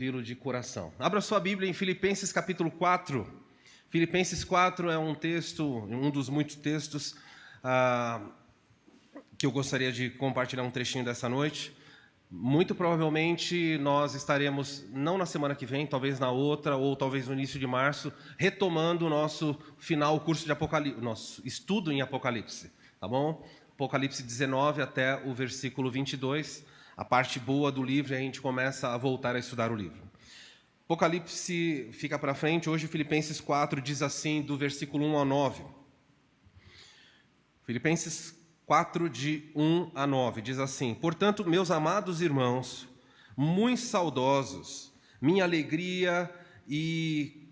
De coração. Abra sua Bíblia em Filipenses capítulo 4. Filipenses 4 é um texto, um dos muitos textos que eu gostaria de compartilhar um trechinho dessa noite. Muito provavelmente nós estaremos, não na semana que vem, talvez na outra, ou talvez no início de março, retomando o nosso curso de Apocalipse, nosso estudo em Apocalipse, tá bom? Apocalipse 19 até o versículo 22. A parte boa do livro, e a gente começa a voltar a estudar o livro. Apocalipse fica para frente. Hoje, Filipenses 4 diz assim, do versículo 1 ao 9. Filipenses 4, de 1 a 9, diz assim: Portanto, meus amados irmãos, muito saudosos, minha alegria e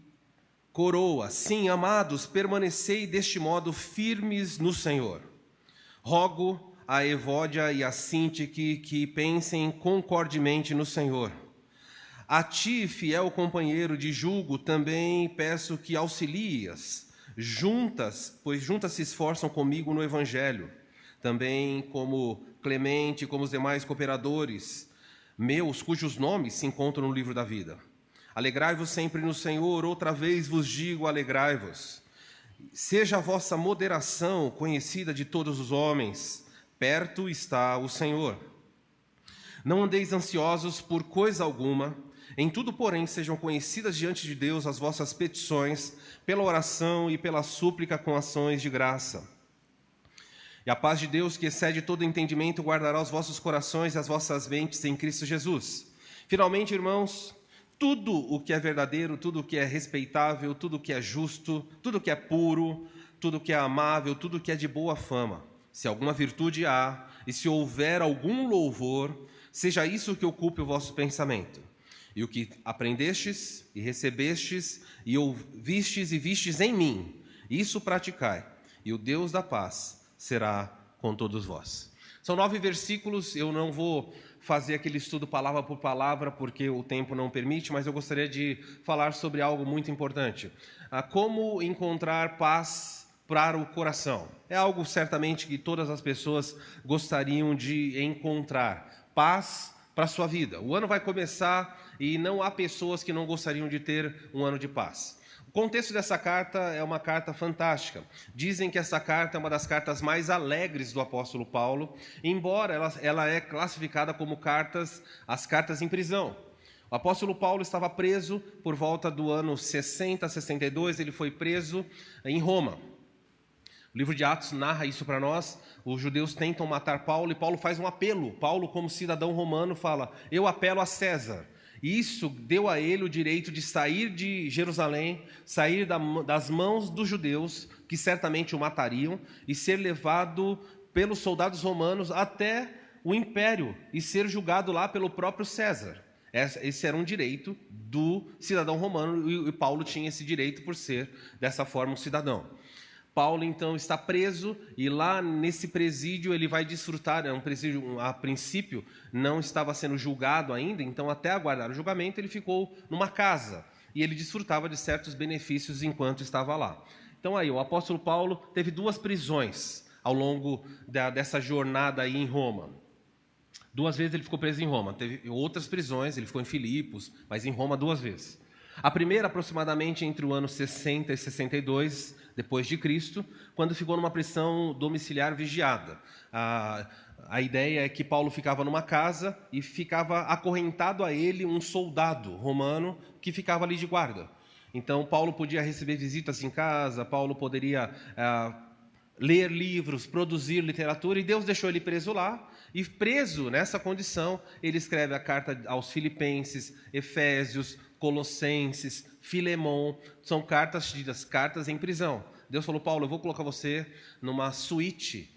coroa, sim, amados, permanecei deste modo firmes no Senhor. Rogo a Evódia e a Sintique que pensem concordemente no Senhor. A ti, fiel companheiro de julgo, também peço que auxilias, pois juntas se esforçam comigo no Evangelho, também como Clemente, como os demais cooperadores meus, cujos nomes se encontram no livro da vida. Alegrai-vos sempre no Senhor, outra vez vos digo, alegrai-vos. Seja a vossa moderação conhecida de todos os homens, perto está o Senhor. Não andeis ansiosos por coisa alguma, em tudo, porém, sejam conhecidas diante de Deus as vossas petições, pela oração e pela súplica com ações de graça. E a paz de Deus, que excede todo entendimento, guardará os vossos corações e as vossas mentes em Cristo Jesus. Finalmente, irmãos, tudo o que é verdadeiro, tudo o que é respeitável, tudo o que é justo, tudo o que é puro, tudo o que é amável, tudo o que é de boa fama, se alguma virtude há, e se houver algum louvor, seja isso que ocupe o vosso pensamento. E o que aprendestes, e recebestes, e ouvistes e vistes em mim, isso praticai, e o Deus da paz será com todos vós. São 9 versículos, eu não vou fazer aquele estudo palavra por palavra, porque o tempo não permite, mas eu gostaria de falar sobre algo muito importante. Como encontrar paz para o coração. É algo certamente que todas as pessoas gostariam de encontrar. Paz para a sua vida. O ano vai começar e não há pessoas que não gostariam de ter um ano de paz. O contexto dessa carta é uma carta fantástica. Dizem que essa carta é uma das cartas mais alegres do apóstolo Paulo, embora ela é classificada como as cartas em prisão. O apóstolo Paulo estava preso por volta do ano 60 a 62, ele foi preso em Roma. O livro de Atos narra isso para nós. Os judeus tentam matar Paulo e Paulo faz um apelo. Paulo, como cidadão romano, fala: eu apelo a César. E isso deu a ele o direito de sair de Jerusalém, sair das mãos dos judeus, que certamente o matariam, e ser levado pelos soldados romanos até o império e ser julgado lá pelo próprio César. Esse era um direito do cidadão romano e Paulo tinha esse direito por ser dessa forma um cidadão. Paulo, então, está preso e lá nesse presídio ele vai desfrutar, um presídio, a princípio, não estava sendo julgado ainda, então até aguardar o julgamento ele ficou numa casa e ele desfrutava de certos benefícios enquanto estava lá. Então aí, o apóstolo Paulo teve 2 prisões ao longo dessa jornada aí em Roma. 2 vezes ele ficou preso em Roma, teve outras prisões, ele ficou em Filipos, mas em Roma 2 vezes. A primeira, aproximadamente entre o ano 60 e 62 depois de Cristo, quando ficou numa prisão domiciliar vigiada. A ideia é que Paulo ficava numa casa e ficava acorrentado a ele um soldado romano que ficava ali de guarda. Então, Paulo podia receber visitas em casa, Paulo poderia ler livros, produzir literatura, e Deus deixou ele preso lá, e preso nessa condição, ele escreve a carta aos Filipenses, Efésios, Colossenses, Filemon, são cartas em prisão. Deus falou: Paulo, eu vou colocar você numa suíte,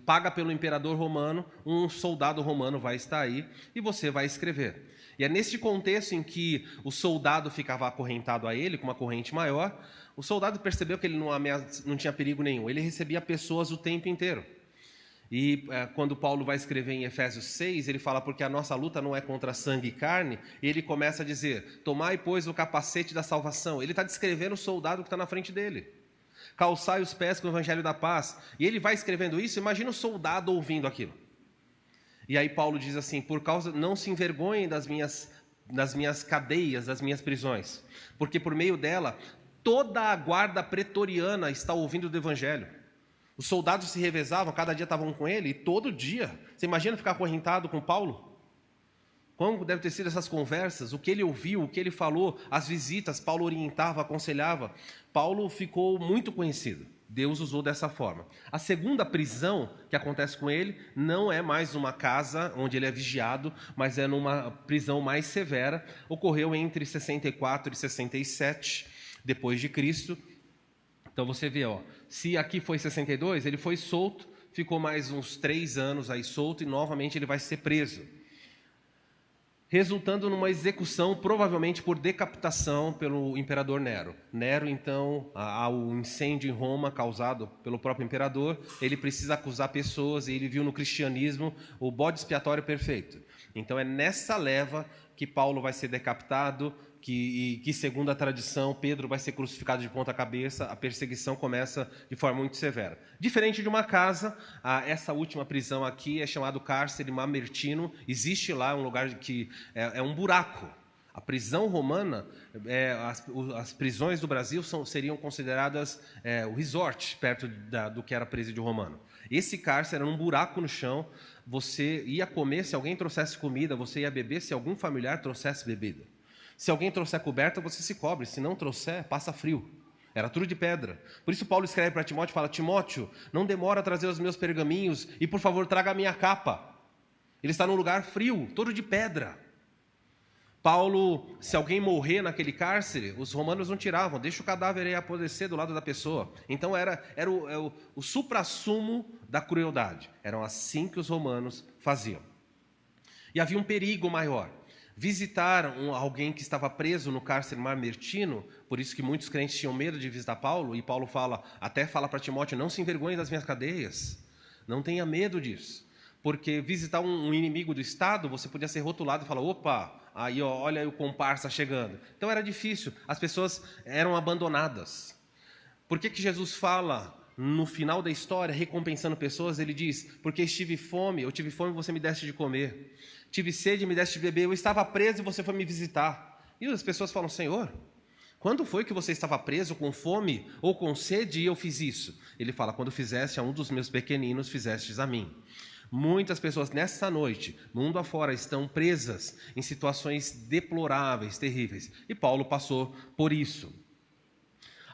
paga pelo imperador romano, um soldado romano vai estar aí, e você vai escrever. E é nesse contexto em que o soldado ficava acorrentado a ele, com uma corrente maior, o soldado percebeu que ele não tinha perigo nenhum, ele recebia pessoas o tempo inteiro. E quando Paulo vai escrever em Efésios 6, ele fala: porque a nossa luta não é contra sangue e carne, e ele começa a dizer: tomai, pois, o capacete da salvação. Ele está descrevendo o soldado que está na frente dele. Calçai os pés com o evangelho da paz. E ele vai escrevendo isso, imagina o soldado ouvindo aquilo. E aí Paulo diz assim: por causa, não se envergonhem das minhas nas minhas cadeias, das minhas prisões, porque por meio dela, toda a guarda pretoriana está ouvindo do Evangelho. Os soldados se revezavam, cada dia estavam com ele, e todo dia. Você imagina ficar acorrentado com Paulo? Como deve ter sido essas conversas, o que ele ouviu, o que ele falou, as visitas, Paulo orientava, aconselhava. Paulo ficou muito conhecido. Deus usou dessa forma. A segunda prisão que acontece com ele não é mais uma casa onde ele é vigiado, mas é numa prisão mais severa. Ocorreu entre 64 e 67 depois de Cristo. Então você vê, se aqui foi 62, ele foi solto, ficou mais uns 3 anos aí solto e novamente ele vai ser preso, resultando numa execução, provavelmente por decapitação pelo imperador Nero. Nero, então, ao incêndio em Roma causado pelo próprio imperador, ele precisa acusar pessoas e ele viu no cristianismo o bode expiatório perfeito. Então é nessa leva que Paulo vai ser decapitado, que segundo a tradição, Pedro vai ser crucificado de ponta cabeça, a perseguição começa de forma muito severa. Diferente de uma casa, essa última prisão aqui é chamado cárcere Mamertino, existe lá um lugar que é um buraco. A prisão romana, as prisões do Brasil seriam consideradas o resort, perto do que era presídio romano. Esse cárcere era um buraco no chão, você ia comer se alguém trouxesse comida, você ia beber se algum familiar trouxesse bebida. Se alguém trouxer coberta, você se cobre. Se não trouxer, passa frio. Era tudo de pedra. Por isso Paulo escreve para Timóteo e fala: Timóteo, não demora a trazer os meus pergaminhos e, por favor, traga a minha capa. Ele está num lugar frio, todo de pedra. Paulo, se alguém morrer naquele cárcere, os romanos não tiravam. Deixa o cadáver aí apodrecer do lado da pessoa. Então era o suprassumo da crueldade. Eram assim que os romanos faziam. E havia um perigo maior. Visitar alguém que estava preso no cárcere Mamertino, por isso que muitos crentes tinham medo de visitar Paulo, e Paulo até fala para Timóteo: não se envergonhe das minhas cadeias, não tenha medo disso, porque visitar um inimigo do Estado, você podia ser rotulado e falar: opa, aí olha aí o comparsa chegando. Então era difícil, as pessoas eram abandonadas. Por que Jesus fala no final da história, recompensando pessoas? Ele diz: porque eu tive fome e você me deste de comer. Tive sede e me deste de beber. Eu estava preso e você foi me visitar. E as pessoas falam: Senhor, quando foi que você estava preso com fome ou com sede e eu fiz isso? Ele fala: quando fizeste a um dos meus pequeninos, fizestes a mim. Muitas pessoas nessa noite, mundo afora, estão presas em situações deploráveis, terríveis. E Paulo passou por isso.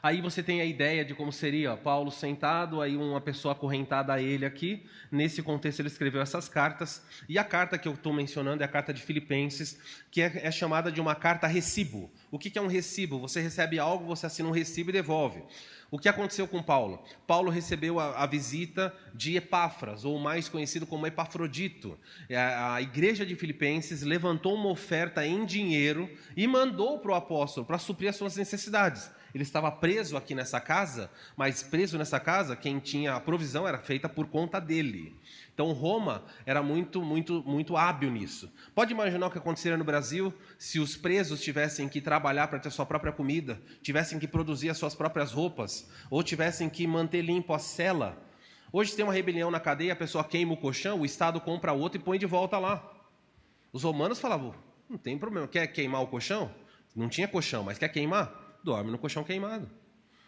Aí você tem a ideia de como seria Paulo sentado, aí uma pessoa acorrentada a ele aqui. Nesse contexto ele escreveu essas cartas. E a carta que eu estou mencionando é a carta de Filipenses, que é chamada de uma carta recibo. O que é um recibo? Você recebe algo, você assina um recibo e devolve. O que aconteceu com Paulo? Paulo recebeu a visita de Epáfras, ou mais conhecido como Epafrodito. A igreja de Filipenses levantou uma oferta em dinheiro e mandou para o apóstolo para suprir as suas necessidades. Ele estava preso aqui nessa casa, mas preso nessa casa, quem tinha a provisão era feita por conta dele. Então Roma era muito hábil nisso. Pode imaginar o que aconteceria no Brasil se os presos tivessem que trabalhar para ter sua própria comida, tivessem que produzir as suas próprias roupas, ou tivessem que manter limpo a cela. Hoje tem uma rebelião na cadeia, a pessoa queima o colchão, o Estado compra outro e põe de volta lá. Os romanos falavam: não tem problema, quer queimar o colchão? Não tinha colchão, mas quer queimar? Dorme no colchão queimado,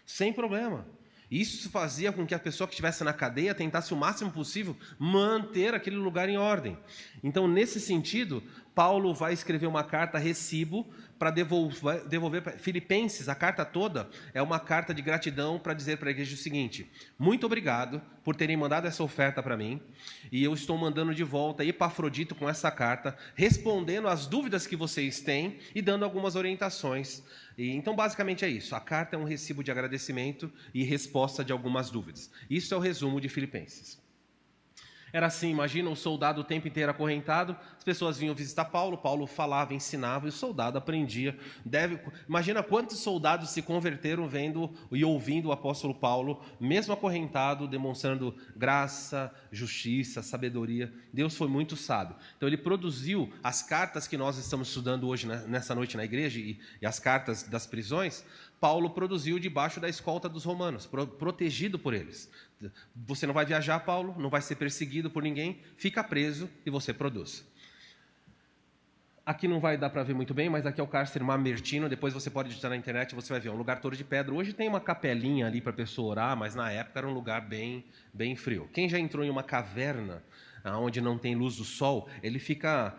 sem problema. Isso fazia com que a pessoa que estivesse na cadeia tentasse o máximo possível manter aquele lugar em ordem. Então, nesse sentido, Paulo vai escrever uma carta recibo para devolver para Filipenses. A carta toda é uma carta de gratidão para dizer para a igreja o seguinte: muito obrigado por terem mandado essa oferta para mim, e eu estou mandando de volta Epafrodito com essa carta, respondendo às dúvidas que vocês têm e dando algumas orientações. Então, basicamente é isso. A carta é um recibo de agradecimento e resposta de algumas dúvidas. Isso é o resumo de Filipenses. Era assim, imagina um soldado o tempo inteiro acorrentado, as pessoas vinham visitar Paulo, Paulo falava, ensinava e o soldado aprendia. Imagina quantos soldados se converteram vendo e ouvindo o apóstolo Paulo, mesmo acorrentado, demonstrando graça, justiça, sabedoria. Deus foi muito sábio. Então ele produziu as cartas que nós estamos estudando hoje, nessa noite na igreja, e as cartas das prisões. Paulo produziu debaixo da escolta dos romanos, protegido por eles. Você não vai viajar, Paulo, não vai ser perseguido por ninguém, fica preso e você produz. Aqui não vai dar para ver muito bem, mas aqui é o cárcere Mamertino. Depois você pode digitar na internet, você vai ver. É um lugar todo de pedra. Hoje tem uma capelinha ali para a pessoa orar, mas na época era um lugar bem frio. Quem já entrou em uma caverna, onde não tem luz do sol, ele fica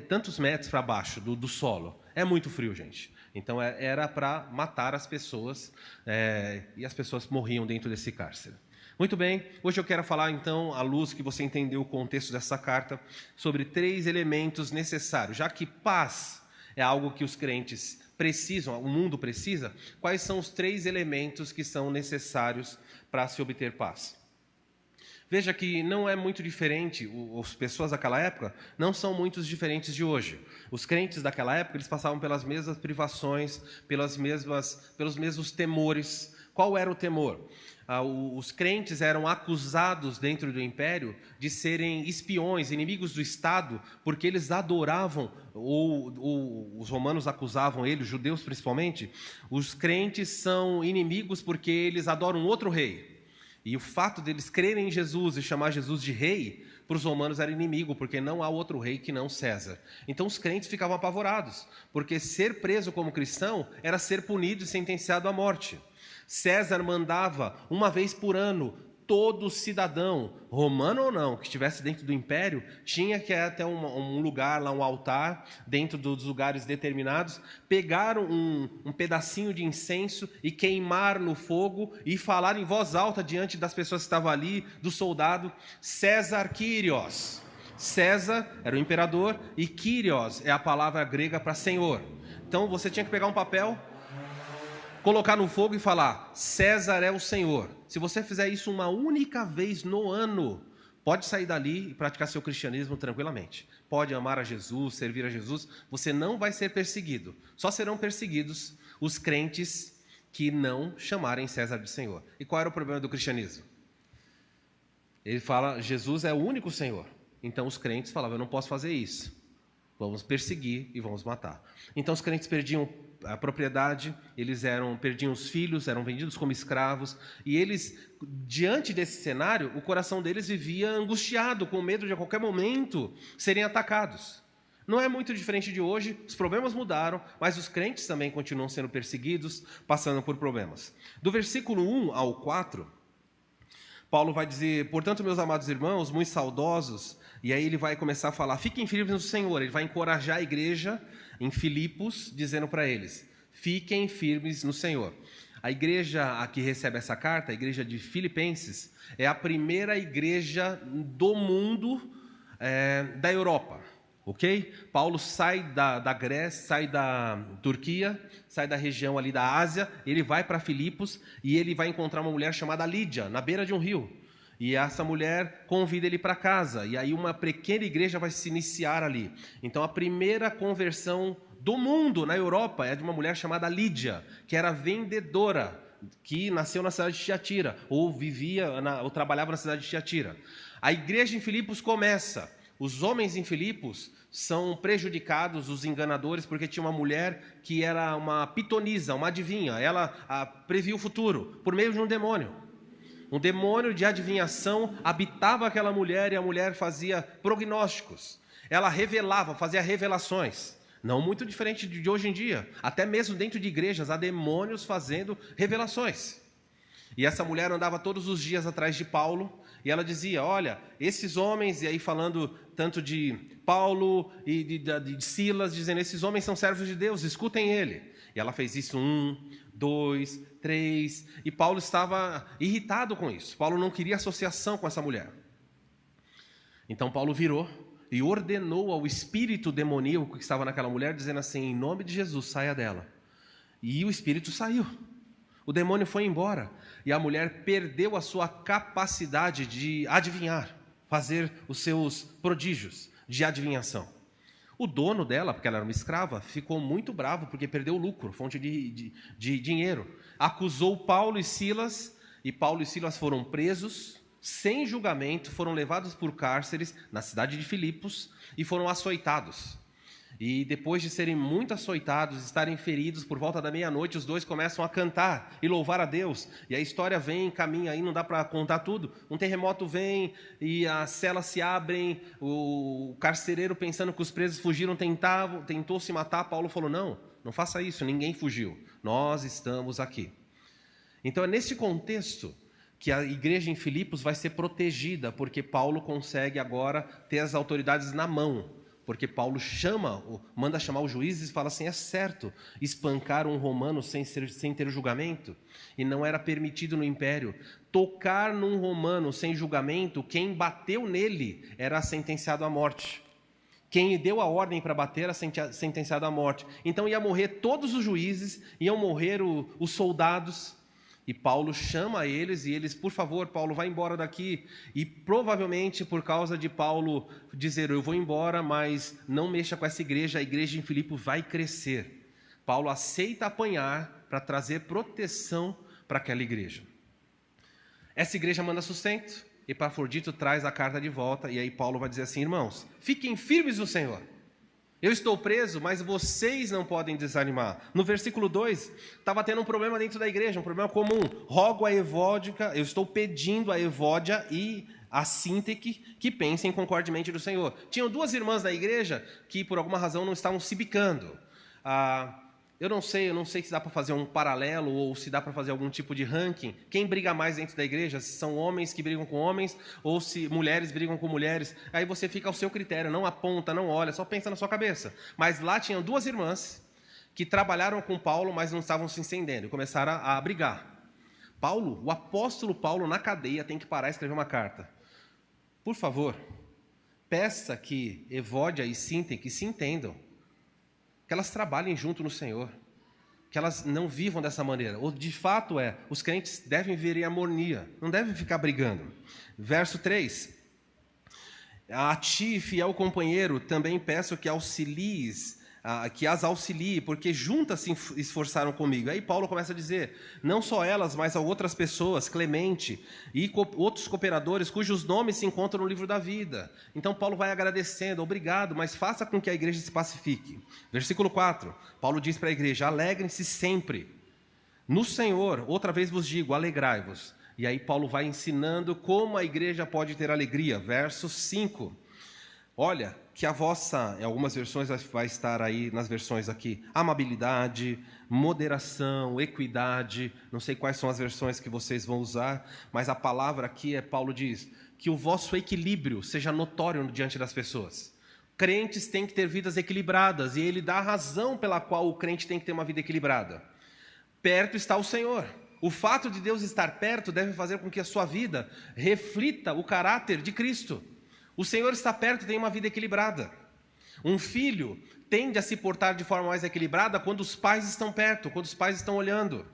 tantos metros para baixo do solo. É muito frio, gente. Então era para matar as pessoas, e as pessoas morriam dentro desse cárcere. Muito bem, hoje eu quero falar então, à luz que você entendeu o contexto dessa carta, sobre 3 elementos necessários. Já que paz é algo que os crentes precisam, o mundo precisa, quais são os 3 elementos que são necessários para se obter paz? Veja que não é muito diferente, as pessoas daquela época não são muito diferentes de hoje. Os crentes daquela época, eles passavam pelas mesmas privações, pelos mesmos temores. Qual era o temor? Os crentes eram acusados dentro do império de serem espiões, inimigos do Estado, porque eles adoravam, ou os romanos acusavam eles, os judeus principalmente, os crentes são inimigos porque eles adoram outro rei. E o fato deles crerem em Jesus e chamar Jesus de rei, para os romanos era inimigo, porque não há outro rei que não César. Então os crentes ficavam apavorados, porque ser preso como cristão era ser punido e sentenciado à morte. César mandava, uma vez por ano, todo cidadão, romano ou não, que estivesse dentro do império, tinha que ir até um lugar, lá um altar, dentro dos lugares determinados, pegar um pedacinho de incenso e queimar no fogo e falar em voz alta diante das pessoas que estavam ali, do soldado, César Kyrios. César era o imperador e Kyrios é a palavra grega para senhor. Então você tinha que pegar um papel, colocar no fogo e falar, César é o Senhor. Se você fizer isso uma única vez no ano, pode sair dali e praticar seu cristianismo tranquilamente. Pode amar a Jesus, servir a Jesus, você não vai ser perseguido. Só serão perseguidos os crentes que não chamarem César de Senhor. E qual era o problema do cristianismo? Ele fala, Jesus é o único Senhor. Então os crentes falavam, eu não posso fazer isso. Vamos perseguir e vamos matar. Então os crentes perdiam a propriedade, perdiam os filhos, eram vendidos como escravos, e eles, diante desse cenário, o coração deles vivia angustiado, com medo de a qualquer momento serem atacados. Não é muito diferente de hoje, os problemas mudaram, mas os crentes também continuam sendo perseguidos, passando por problemas. Do versículo 1 ao 4, Paulo vai dizer, portanto, meus amados irmãos, muito saudosos, e aí ele vai começar a falar, fiquem firmes no Senhor, ele vai encorajar a igreja em Filipos, dizendo para eles, fiquem firmes no Senhor. A igreja a que recebe essa carta, a igreja de Filipenses, é a primeira igreja do mundo, da Europa, ok? Paulo sai da Grécia, sai da Turquia, sai da região ali da Ásia, ele vai para Filipos e ele vai encontrar uma mulher chamada Lídia, na beira de um rio. E essa mulher convida ele para casa, e aí uma pequena igreja vai se iniciar ali. Então a primeira conversão do mundo na Europa é de uma mulher chamada Lídia, que era vendedora, que nasceu na cidade de Tiatira, ou trabalhava na cidade de Tiatira. A igreja em Filipos começa, os homens em Filipos são prejudicados, os enganadores, porque tinha uma mulher que era uma pitonisa, uma adivinha, ela previa o futuro, por meio de um demônio. Um demônio de adivinhação habitava aquela mulher e a mulher fazia prognósticos. Ela revelava, fazia revelações. Não muito diferente de hoje em dia. Até mesmo dentro de igrejas há demônios fazendo revelações. E essa mulher andava todos os dias atrás de Paulo e ela dizia, olha, esses homens, e aí falando tanto de Paulo e de Silas, dizendo, esses homens são servos de Deus, escutem ele. E ela fez isso 1, 2, 3, e Paulo estava irritado com isso. Paulo não queria associação com essa mulher. Então Paulo virou e ordenou ao espírito demoníaco que estava naquela mulher, dizendo assim, em nome de Jesus, saia dela. E o espírito saiu. O demônio foi embora. E a mulher perdeu a sua capacidade de adivinhar, fazer os seus prodígios de adivinhação. O dono dela, porque ela era uma escrava, ficou muito bravo porque perdeu o lucro, fonte de dinheiro. Acusou Paulo e Silas foram presos, sem julgamento, foram levados por cárceres na cidade de Filipos e foram açoitados. E depois de serem muito açoitados, estarem feridos, por volta da meia-noite, os dois começam a cantar e louvar a Deus. E a história vem, caminha aí, não dá para contar tudo. Um terremoto vem e as celas se abrem, o carcereiro, pensando que os presos fugiram, tentou se matar. Paulo falou, não faça isso, ninguém fugiu, nós estamos aqui. Então é nesse contexto que a igreja em Filipos vai ser protegida, porque Paulo consegue agora ter as autoridades na mão. Porque Paulo manda chamar os juízes e fala assim, é certo espancar um romano sem ter julgamento? E não era permitido no império. Tocar num romano sem julgamento, quem bateu nele era sentenciado à morte. Quem deu a ordem para bater era sentenciado à morte. Então ia morrer todos os juízes, iam morrer os soldados. E Paulo chama eles, e eles, por favor, Paulo, vai embora daqui. E provavelmente por causa de Paulo dizer, eu vou embora, mas não mexa com essa igreja, a igreja em Filipos vai crescer. Paulo aceita apanhar para trazer proteção para aquela igreja. Essa igreja manda sustento, Epafrodito traz a carta de volta, e aí Paulo vai dizer assim, irmãos, fiquem firmes no Senhor. Eu estou preso, mas vocês não podem desanimar. No versículo 2, estava tendo um problema dentro da igreja, um problema comum. Rogo a Evódica, eu estou pedindo a Evódia e a Sínteque que pensem concordemente do Senhor. Tinham duas irmãs da igreja que por alguma razão não estavam se bicando. Eu não sei se dá para fazer um paralelo ou se dá para fazer algum tipo de ranking. Quem briga mais dentro da igreja? Se são homens que brigam com homens ou se mulheres brigam com mulheres. Aí você fica ao seu critério, não aponta, não olha, só pensa na sua cabeça. Mas lá tinham duas irmãs que trabalharam com Paulo, mas não estavam se entendendo e começaram a brigar. O apóstolo Paulo na cadeia tem que parar e escrever uma carta. Por favor, peça que Evódia e Sínteque se entendam. Que elas trabalhem junto no Senhor, que elas não vivam dessa maneira. Ou de fato os crentes devem viver em harmonia, não devem ficar brigando. Verso 3, a ti, fiel companheiro, também peço que as auxilie, porque juntas se esforçaram comigo. Aí Paulo começa a dizer, não só elas, mas a outras pessoas, Clemente e outros cooperadores, cujos nomes se encontram no livro da vida. Então Paulo vai agradecendo, obrigado, mas faça com que a igreja se pacifique. Versículo 4, Paulo diz para a igreja, alegrem-se sempre. No Senhor, outra vez vos digo, alegrai-vos. E aí Paulo vai ensinando como a igreja pode ter alegria. Verso 5, olha, que a vossa, em algumas versões vai estar aí, nas versões aqui, amabilidade, moderação, equidade, não sei quais são as versões que vocês vão usar, mas a palavra aqui Paulo diz, que o vosso equilíbrio seja notório diante das pessoas. Crentes têm que ter vidas equilibradas, e ele dá a razão pela qual o crente tem que ter uma vida equilibrada. Perto está o Senhor. O fato de Deus estar perto deve fazer com que a sua vida reflita o caráter de Cristo. O Senhor está perto, tem uma vida equilibrada. Um filho tende a se portar de forma mais equilibrada quando os pais estão perto, quando os pais estão olhando.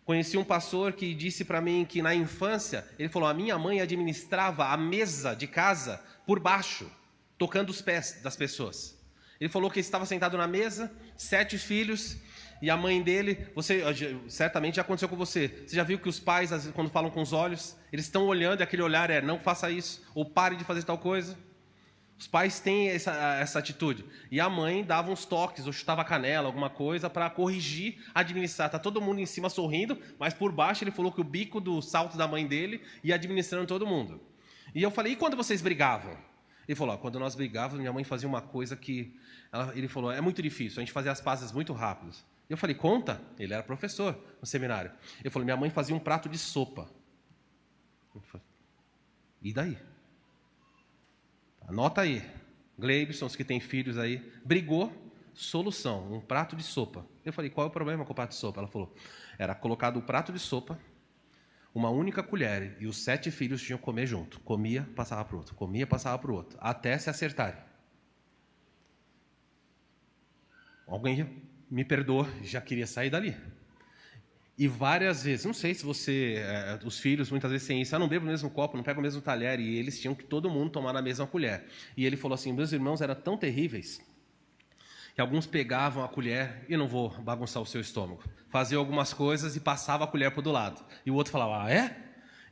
Conheci um pastor que disse para mim que na infância, ele falou, a minha mãe administrava a mesa de casa por baixo, tocando os pés das pessoas. Ele falou que estava sentado na mesa, 7 filhos, e a mãe dele, certamente já aconteceu com você. Você já viu que os pais, às vezes, quando falam com os olhos, eles estão olhando e aquele olhar não faça isso, ou pare de fazer tal coisa. Os pais têm essa atitude. E a mãe dava uns toques, ou chutava a canela, alguma coisa, para corrigir, administrar. Está todo mundo em cima sorrindo, mas por baixo ele falou que o bico do salto da mãe dele ia administrando todo mundo. E eu falei, e quando vocês brigavam? Ele falou, quando nós brigávamos, minha mãe fazia uma coisa que... Ele falou, é muito difícil, a gente fazia as pazes muito rápido. Eu falei, conta. Ele era professor no seminário. Ele falou, minha mãe fazia um prato de sopa. Eu falei, e daí? Anota aí. Gleibson, os que têm filhos aí, brigou, solução, um prato de sopa. Eu falei, qual é o problema com o prato de sopa? Ela falou, era colocado o prato de sopa, uma única colher, e os 7 filhos tinham que comer junto. Comia, passava para o outro. Comia, passava para o outro. Até se acertarem. Alguém me perdoa, já queria sair dali. E várias vezes, não sei se os filhos muitas vezes têm isso, não bebo no mesmo copo, não pego o mesmo talher, e eles tinham que todo mundo tomar na mesma colher. E ele falou assim, meus irmãos eram tão terríveis, que alguns pegavam a colher, e não vou bagunçar o seu estômago, faziam algumas coisas e passava a colher para o do lado. E o outro falava, é?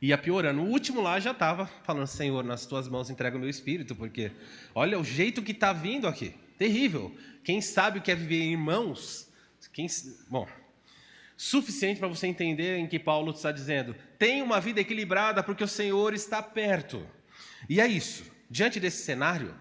Ia piorando. O último lá já estava falando, Senhor, nas tuas mãos entrego o meu espírito, porque olha o jeito que está vindo aqui. terrível. Quem sabe o que é viver em irmãos, suficiente para você entender em que Paulo está dizendo. Tenha uma vida equilibrada porque o Senhor está perto. E é isso. Diante desse cenário,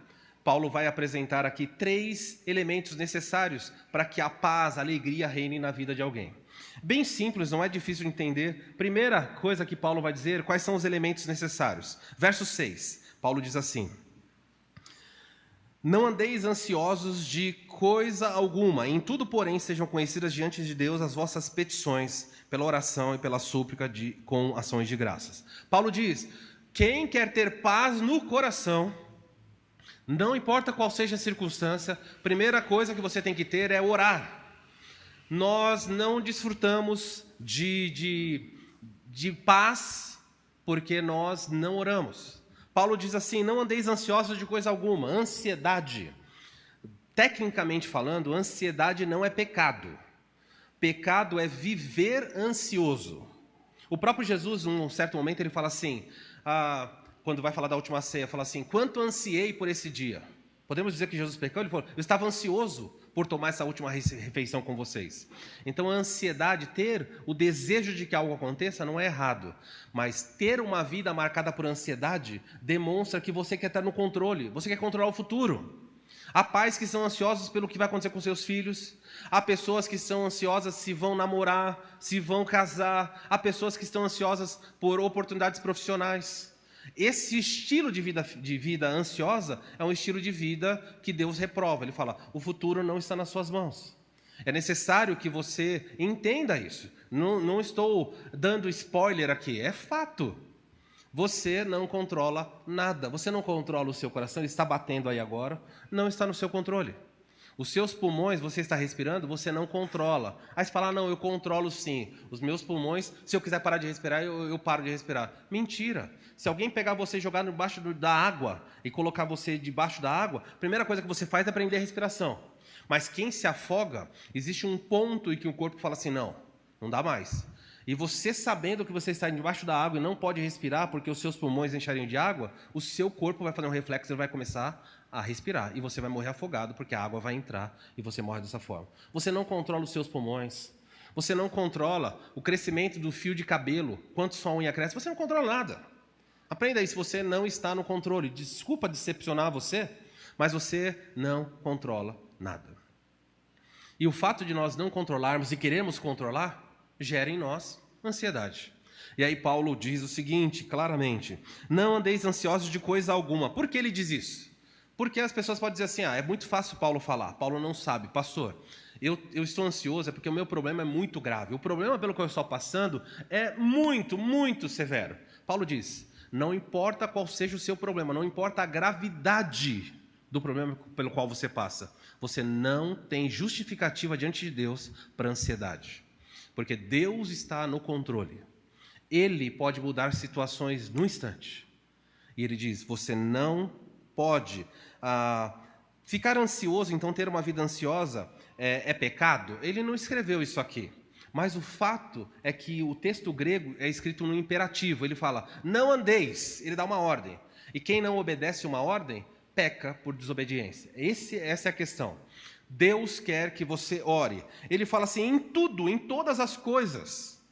Paulo vai apresentar aqui 3 elementos necessários para que a paz, a alegria reine na vida de alguém. Bem simples, não é difícil de entender. Primeira coisa que Paulo vai dizer, quais são os elementos necessários. Verso 6, Paulo diz assim: não andeis ansiosos de coisa alguma, em tudo, porém, sejam conhecidas diante de Deus as vossas petições, pela oração e pela súplica com ações de graças. Paulo diz, quem quer ter paz no coração, não importa qual seja a circunstância, primeira coisa que você tem que ter é orar. Nós não desfrutamos de paz porque nós não oramos. Paulo diz assim, não andeis ansiosos de coisa alguma. Ansiedade, tecnicamente falando, ansiedade não é pecado. Pecado é viver ansioso. O próprio Jesus, em um certo momento, ele fala assim, quando vai falar da última ceia, fala assim, quanto ansiei por esse dia. Podemos dizer que Jesus pecou? Ele falou, eu estava ansioso por tomar essa última refeição com vocês. Então a ansiedade, ter o desejo de que algo aconteça não é errado, mas ter uma vida marcada por ansiedade demonstra que você quer estar no controle, você quer controlar o futuro. Há pais que são ansiosos pelo que vai acontecer com seus filhos, há pessoas que são ansiosas se vão namorar, se vão casar, há pessoas que estão ansiosas por oportunidades profissionais. Esse estilo de vida ansiosa é um estilo de vida que Deus reprova. Ele fala, o futuro não está nas suas mãos. É necessário que você entenda isso. Não estou dando spoiler aqui, é fato. Você não controla nada. Você não controla o seu coração, ele está batendo aí agora, não está no seu controle. Os seus pulmões, você está respirando, você não controla. Aí você fala, não, eu controlo sim. Os meus pulmões, se eu quiser parar de respirar, eu paro de respirar. Mentira. Se alguém pegar você e jogar debaixo da água e colocar você debaixo da água, a primeira coisa que você faz é aprender a respiração. Mas quem se afoga, existe um ponto em que o corpo fala assim, não dá mais. E você sabendo que você está debaixo da água e não pode respirar porque os seus pulmões encheriam de água, o seu corpo vai fazer um reflexo e vai começar a respirar. E você vai morrer afogado porque a água vai entrar e você morre dessa forma. Você não controla os seus pulmões. Você não controla o crescimento do fio de cabelo, quanto sua unha cresce. Você não controla nada. Aprenda isso, você não está no controle. Desculpa decepcionar você, mas você não controla nada. E o fato de nós não controlarmos e queremos controlar, gera em nós ansiedade. E aí Paulo diz o seguinte, claramente, não andeis ansiosos de coisa alguma. Por que ele diz isso? Porque as pessoas podem dizer assim, é muito fácil Paulo falar, Paulo não sabe. Pastor, eu estou ansioso é porque o meu problema é muito grave. O problema pelo qual eu estou passando é muito, muito severo. Paulo diz, não importa qual seja o seu problema, não importa a gravidade do problema pelo qual você passa, você não tem justificativa diante de Deus para ansiedade. Porque Deus está no controle. Ele pode mudar situações no instante. E ele diz, você não pode ficar ansioso, então ter uma vida ansiosa é pecado? Ele não escreveu isso aqui. Mas o fato é que o texto grego é escrito no imperativo. Ele fala, não andeis. Ele dá uma ordem. E quem não obedece uma ordem, peca por desobediência. Essa é a questão. Deus quer que você ore. Ele fala assim, em tudo, em todas as coisas,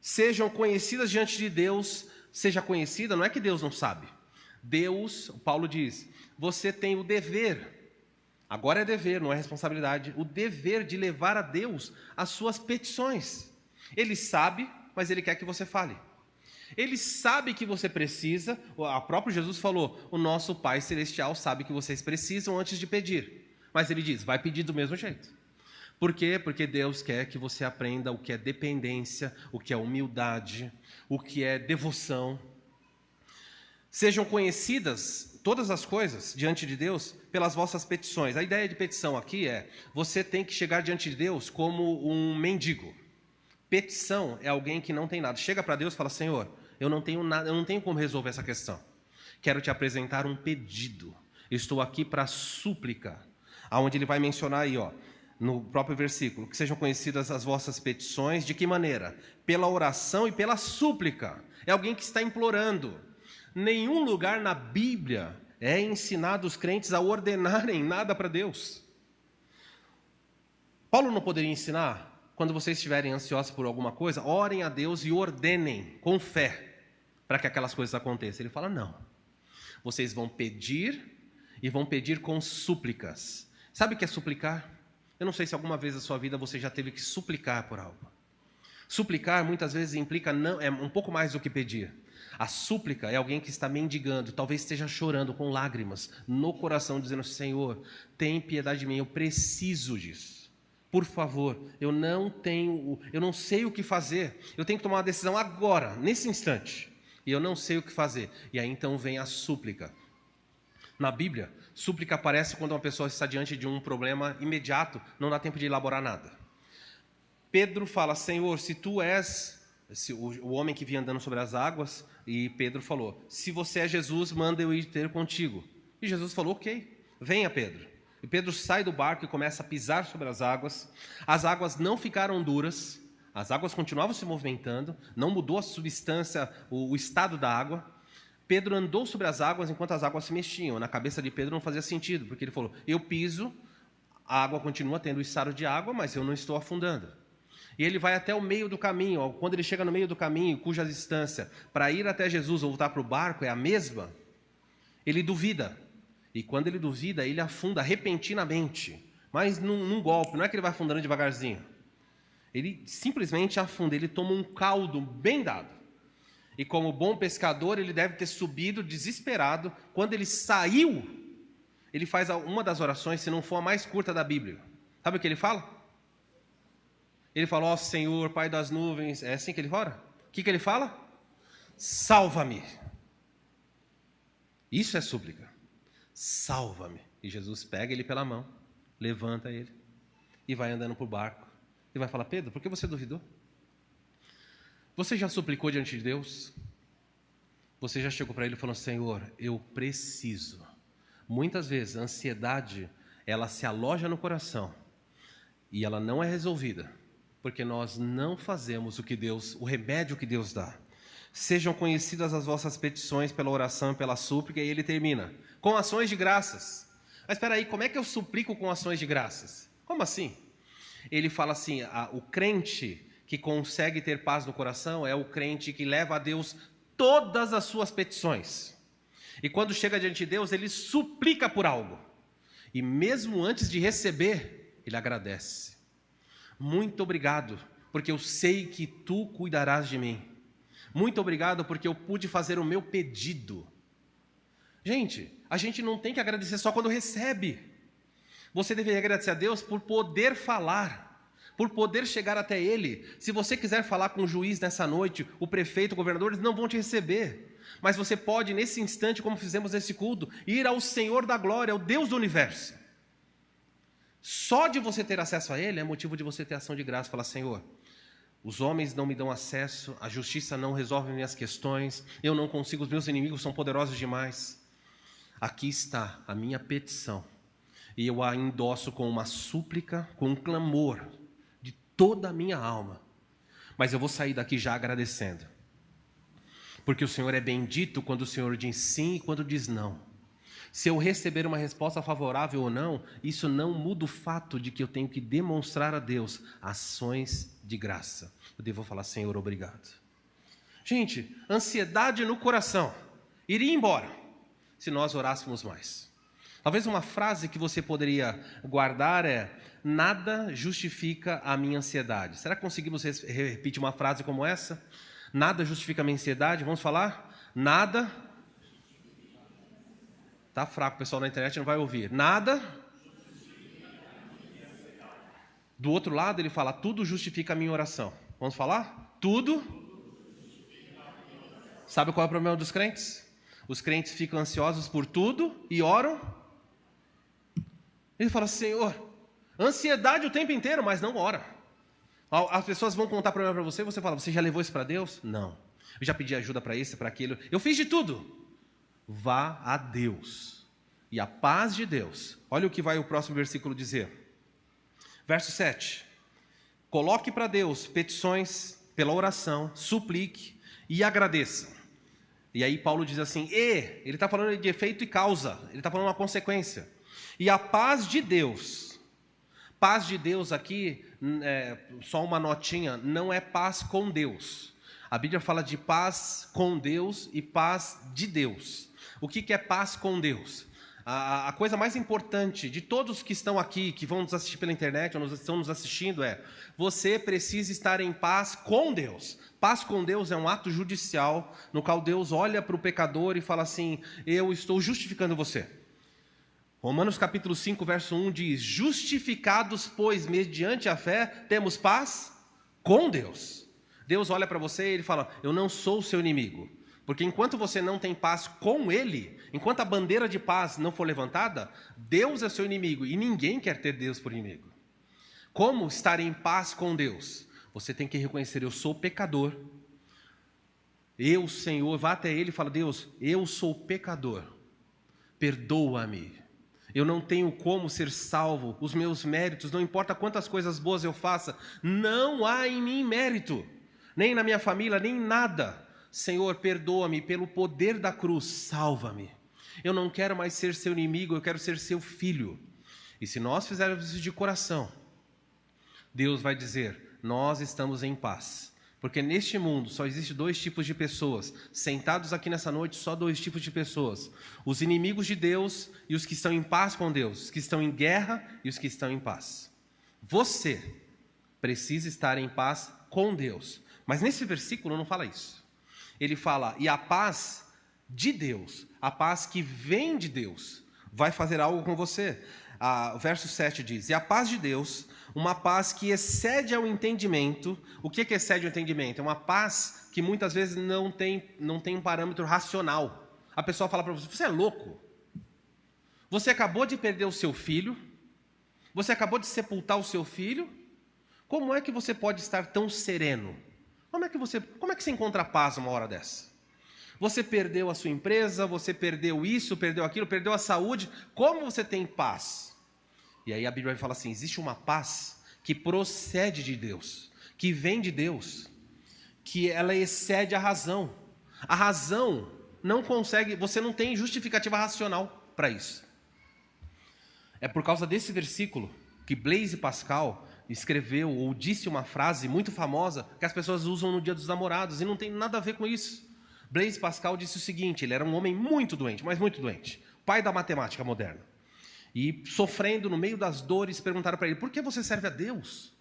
sejam conhecidas diante de Deus. Seja conhecida, não é que Deus não sabe. Deus, Paulo diz, você tem o dever, agora é dever, não é responsabilidade, o dever de levar a Deus as suas petições. Ele sabe, mas Ele quer que você fale. Ele sabe que você precisa, o próprio Jesus falou, o nosso Pai Celestial sabe que vocês precisam antes de pedir. Mas Ele diz, vai pedir do mesmo jeito. Por quê? Porque Deus quer que você aprenda o que é dependência, o que é humildade, o que é devoção. Sejam conhecidas todas as coisas diante de Deus pelas vossas petições. A ideia de petição aqui é, você tem que chegar diante de Deus como um mendigo. Petição é alguém que não tem nada. Chega para Deus e fala, Senhor, eu não tenho nada, eu não tenho como resolver essa questão. Quero te apresentar um pedido. Estou aqui para súplica. Aonde ele vai mencionar aí, no próprio versículo, que sejam conhecidas as vossas petições. De que maneira? Pela oração e pela súplica. É alguém que está implorando. Nenhum lugar na Bíblia é ensinar os crentes a ordenarem nada para Deus. Paulo não poderia ensinar, quando vocês estiverem ansiosos por alguma coisa, orem a Deus e ordenem com fé para que aquelas coisas aconteçam. Ele fala, não. Vocês vão pedir e vão pedir com súplicas. Sabe o que é suplicar? Eu não sei se alguma vez na sua vida você já teve que suplicar por algo. Suplicar muitas vezes implica é um pouco mais do que pedir. A súplica é alguém que está mendigando, talvez esteja chorando com lágrimas no coração, dizendo, Senhor, tem piedade de mim, eu preciso disso. Por favor, eu não sei o que fazer. Eu tenho que tomar uma decisão agora, nesse instante. E eu não sei o que fazer. E aí então vem a súplica. Na Bíblia, súplica aparece quando uma pessoa está diante de um problema imediato, não dá tempo de elaborar nada. Pedro fala, Senhor, se tu és o homem que vinha andando sobre as águas, e Pedro falou, se você é Jesus, manda eu ir ter contigo. E Jesus falou, ok, venha Pedro. E Pedro sai do barco e começa a pisar sobre as águas não ficaram duras, as águas continuavam se movimentando, não mudou a substância, o estado da água. Pedro andou sobre as águas enquanto as águas se mexiam. Na cabeça de Pedro não fazia sentido, porque ele falou, eu piso, a água continua tendo o estado de água, mas eu não estou afundando. E ele vai até o meio do caminho. Quando ele chega no meio do caminho, cuja distância para ir até Jesus ou voltar para o barco é a mesma, ele duvida. E quando ele duvida, ele afunda repentinamente. Mas num golpe, não é que ele vai afundando devagarzinho. Ele simplesmente afunda, ele toma um caldo bem dado. E como bom pescador, ele deve ter subido desesperado. Quando ele saiu, ele faz uma das orações, se não for a mais curta da Bíblia. Sabe o que ele fala? Ele fala, ó Senhor, Pai das nuvens. É assim que ele ora? O que ele fala? Salva-me. Isso é súplica. Salva-me. E Jesus pega ele pela mão, levanta ele e vai andando para o barco. E vai falar, Pedro, por que você duvidou? Você já suplicou diante de Deus? Você já chegou para ele e falou, Senhor, eu preciso. Muitas vezes a ansiedade, ela se aloja no coração e ela não é resolvida, porque nós não fazemos o remédio que Deus dá. Sejam conhecidas as vossas petições pela oração e pela súplica, e ele termina, com ações de graças. Mas espera aí, como é que eu suplico com ações de graças? Como assim? Ele fala assim, o crente que consegue ter paz no coração é o crente que leva a Deus todas as suas petições. E quando chega diante de Deus, ele suplica por algo. E mesmo antes de receber, ele agradece. Muito obrigado, porque eu sei que tu cuidarás de mim. Muito obrigado, porque eu pude fazer o meu pedido. Gente, a gente não tem que agradecer só quando recebe. Você deveria agradecer a Deus por poder falar, por poder chegar até Ele. Se você quiser falar com o juiz nessa noite, o prefeito, o governador, eles não vão te receber. Mas você pode, nesse instante, como fizemos nesse culto, ir ao Senhor da glória, ao Deus do universo. Só de você ter acesso a Ele é motivo de você ter ação de graça. Falar, Senhor, os homens não me dão acesso, a justiça não resolve minhas questões, eu não consigo, os meus inimigos são poderosos demais. Aqui está a minha petição, e eu a endosso com uma súplica, com um clamor de toda a minha alma. Mas eu vou sair daqui já agradecendo, porque o Senhor é bendito quando o Senhor diz sim e quando diz não. Se eu receber uma resposta favorável ou não, isso não muda o fato de que eu tenho que demonstrar a Deus ações de graça. Eu devo falar, Senhor, obrigado. Gente, ansiedade no coração iria embora se nós orássemos mais. Talvez uma frase que você poderia guardar é: nada justifica a minha ansiedade. Será que conseguimos repetir uma frase como essa? Nada justifica a minha ansiedade. Vamos falar? Nada. Tá fraco, o pessoal na internet não vai ouvir. Nada. Do outro lado ele fala: tudo justifica a minha oração. Vamos falar? Tudo. Sabe qual é o problema dos crentes? Os crentes ficam ansiosos por tudo e oram. Ele fala: Senhor, ansiedade o tempo inteiro, mas não ora. As pessoas vão contar problema para você, você fala: você já levou isso para Deus? Não. Eu já pedi ajuda para isso, para aquilo. Eu fiz de tudo. Vá a Deus. E a paz de Deus. Olha o que vai o próximo versículo dizer. Verso 7. Coloque para Deus petições pela oração, suplique e agradeça. E aí Paulo diz assim, ele está falando de efeito e causa, ele está falando uma consequência. E a paz de Deus aqui, só uma notinha, não é paz com Deus. A Bíblia fala de paz com Deus e paz de Deus. O que é paz com Deus? A coisa mais importante de todos que estão aqui, que vão nos assistir pela internet, ou estão nos assistindo, você precisa estar em paz com Deus. Paz com Deus é um ato judicial, no qual Deus olha para o pecador e fala assim, eu estou justificando você. Romanos capítulo 5, verso 1 diz, justificados, pois, mediante a fé, temos paz com Deus. Deus olha para você e ele fala, eu não sou o seu inimigo. Porque enquanto você não tem paz com Ele, enquanto a bandeira de paz não for levantada, Deus é seu inimigo e ninguém quer ter Deus por inimigo. Como estar em paz com Deus? Você tem que reconhecer, eu sou pecador. Eu, Senhor, vá até Ele e fala, Deus, eu sou pecador, perdoa-me. Eu não tenho como ser salvo, os meus méritos, não importa quantas coisas boas eu faça, não há em mim mérito, nem na minha família, nem nada. Senhor, perdoa-me, pelo poder da cruz, salva-me. Eu não quero mais ser seu inimigo, eu quero ser seu filho. E se nós fizermos isso de coração, Deus vai dizer, nós estamos em paz. Porque neste mundo só existe dois tipos de pessoas. Sentados aqui nessa noite, só dois tipos de pessoas. Os inimigos de Deus e os que estão em paz com Deus. Os que estão em guerra e os que estão em paz. Você precisa estar em paz com Deus. Mas nesse versículo não fala isso. Ele fala, e a paz de Deus, a paz que vem de Deus, vai fazer algo com você. O verso 7 diz, e a paz de Deus, uma paz que excede ao entendimento. O que excede ao entendimento? É uma paz que muitas vezes não tem um parâmetro racional. A pessoa fala para você, você é louco? Você acabou de perder o seu filho? Você acabou de sepultar o seu filho? Como é que você pode estar tão sereno? Como é que você encontra paz uma hora dessa? Você perdeu a sua empresa, você perdeu isso, perdeu aquilo, perdeu a saúde. Como você tem paz? E aí a Bíblia vai falar assim, existe uma paz que procede de Deus, que vem de Deus, que ela excede a razão. A razão não consegue, você não tem justificativa racional para isso. É por causa desse versículo que Blaise Pascal escreveu ou disse uma frase muito famosa que as pessoas usam no Dia dos Namorados e não tem nada a ver com isso. Blaise Pascal disse o seguinte, ele era um homem muito doente, mas muito doente, pai da matemática moderna. E sofrendo no meio das dores, perguntaram para ele, por que você serve a Deus?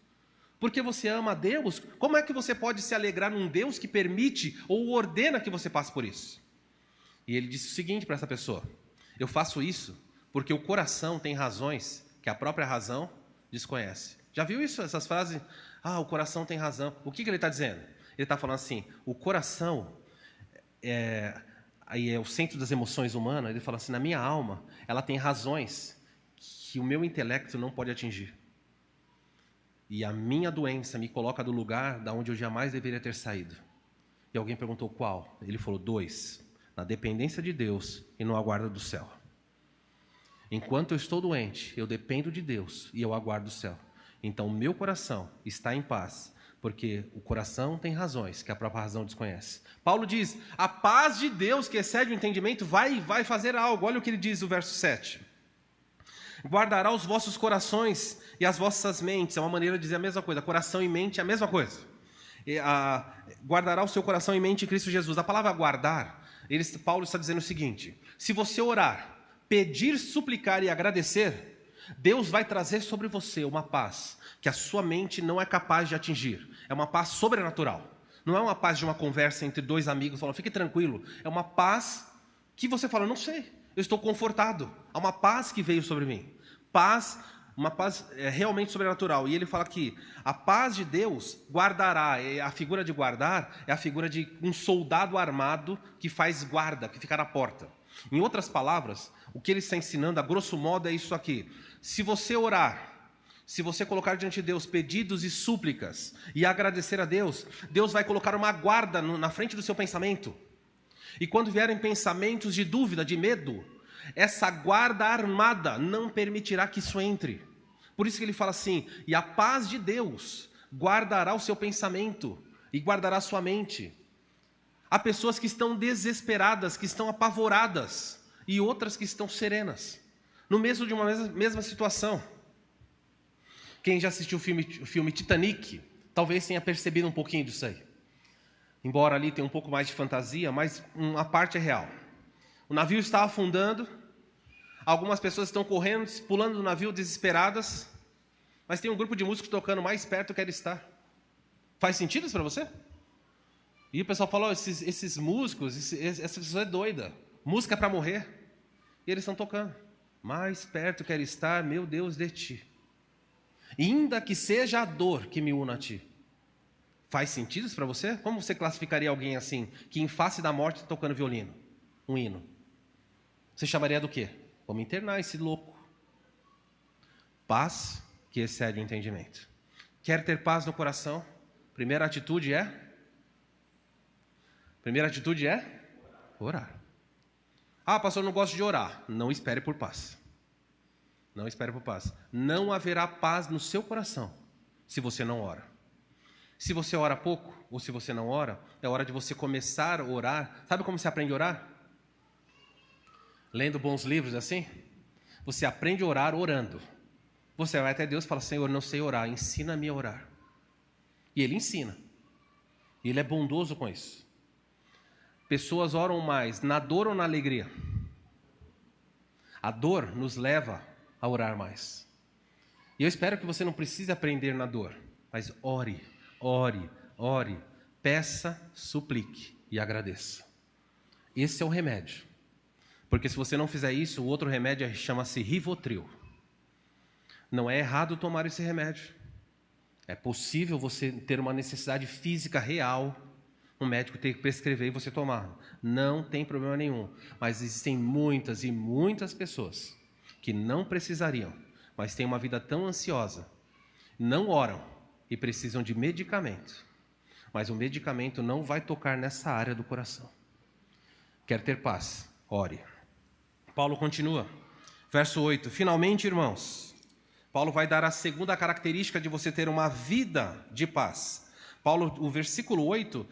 Por que você ama a Deus? Como é que você pode se alegrar num Deus que permite ou ordena que você passe por isso? E ele disse o seguinte para essa pessoa, eu faço isso porque o coração tem razões que a própria razão desconhece. Já viu isso, essas frases? O coração tem razão. O que ele está dizendo? Ele está falando assim, o coração é o centro das emoções humanas. Ele fala assim, na minha alma, ela tem razões que o meu intelecto não pode atingir. E a minha doença me coloca no lugar da onde eu jamais deveria ter saído. E alguém perguntou qual? Ele falou, 2. Na dependência de Deus e no aguardo do céu. Enquanto eu estou doente, eu dependo de Deus e eu aguardo o céu. Então, meu coração está em paz, porque o coração tem razões que a própria razão desconhece. Paulo diz, a paz de Deus que excede o entendimento vai fazer algo. Olha o que ele diz no verso 7. Guardará os vossos corações e as vossas mentes. É uma maneira de dizer a mesma coisa. Coração e mente é a mesma coisa. Guardará o seu coração e mente em Cristo Jesus. A palavra guardar, Paulo está dizendo o seguinte, se você orar, pedir, suplicar e agradecer, Deus vai trazer sobre você uma paz que a sua mente não é capaz de atingir. É uma paz sobrenatural. Não é uma paz de uma conversa entre dois amigos, falando, fique tranquilo. É uma paz que você fala, não sei, eu estou confortado. Há uma paz que veio sobre mim. Uma paz realmente sobrenatural. E ele fala que a paz de Deus guardará. A figura de guardar é a figura de um soldado armado que faz guarda, que fica na porta. Em outras palavras, o que ele está ensinando, a grosso modo, é isso aqui. Se você orar, se você colocar diante de Deus pedidos e súplicas e agradecer a Deus, Deus vai colocar uma guarda na frente do seu pensamento. E quando vierem pensamentos de dúvida, de medo, essa guarda armada não permitirá que isso entre. Por isso que ele fala assim, e a paz de Deus guardará o seu pensamento e guardará a sua mente. Há pessoas que estão desesperadas, que estão apavoradas, e outras que estão serenas, no mesmo de uma mesma situação. Quem já assistiu o filme Titanic, talvez tenha percebido um pouquinho disso aí. Embora ali tenha um pouco mais de fantasia, mas uma parte é real. O navio está afundando, algumas pessoas estão correndo, pulando do navio desesperadas, mas tem um grupo de músicos tocando mais perto que ele está. Faz sentido isso para você? E o pessoal fala, esses músicos, essa pessoa é doida, música para morrer. E eles estão tocando. Mais perto quero estar, meu Deus, de ti. Ainda que seja a dor que me una a ti. Faz sentido isso para você? Como você classificaria alguém assim, que em face da morte está tocando violino? Um hino. Você chamaria do quê? Vamos internar esse louco. Paz que excede o entendimento. Quer ter paz no coração? Primeira atitude é orar. Ah, pastor, eu não gosto de orar. Não espere por paz. Não espere por paz. Não haverá paz no seu coração se você não ora. Se você ora pouco, ou se você não ora, é hora de você começar a orar. Sabe como você aprende a orar? Lendo bons livros assim? Você aprende a orar orando. Você vai até Deus e fala, Senhor, não sei orar, ensina-me a orar. E Ele ensina. E Ele é bondoso com isso. Pessoas oram mais na dor ou na alegria? A dor nos leva a orar mais. E eu espero que você não precise aprender na dor, mas ore, ore, ore, peça, suplique e agradeça. Esse é o remédio. Porque se você não fizer isso, o outro remédio chama-se Rivotril. Não é errado tomar esse remédio. É possível você ter uma necessidade física real, um médico ter que prescrever e você tomar. Não tem problema nenhum. Mas existem muitas e muitas pessoas que não precisariam, mas têm uma vida tão ansiosa, não oram e precisam de medicamento. Mas o medicamento não vai tocar nessa área do coração. Quer ter paz? Ore. Paulo continua. Verso 8. Finalmente, irmãos, Paulo vai dar a segunda característica de você ter uma vida de paz. Paulo, o versículo 8,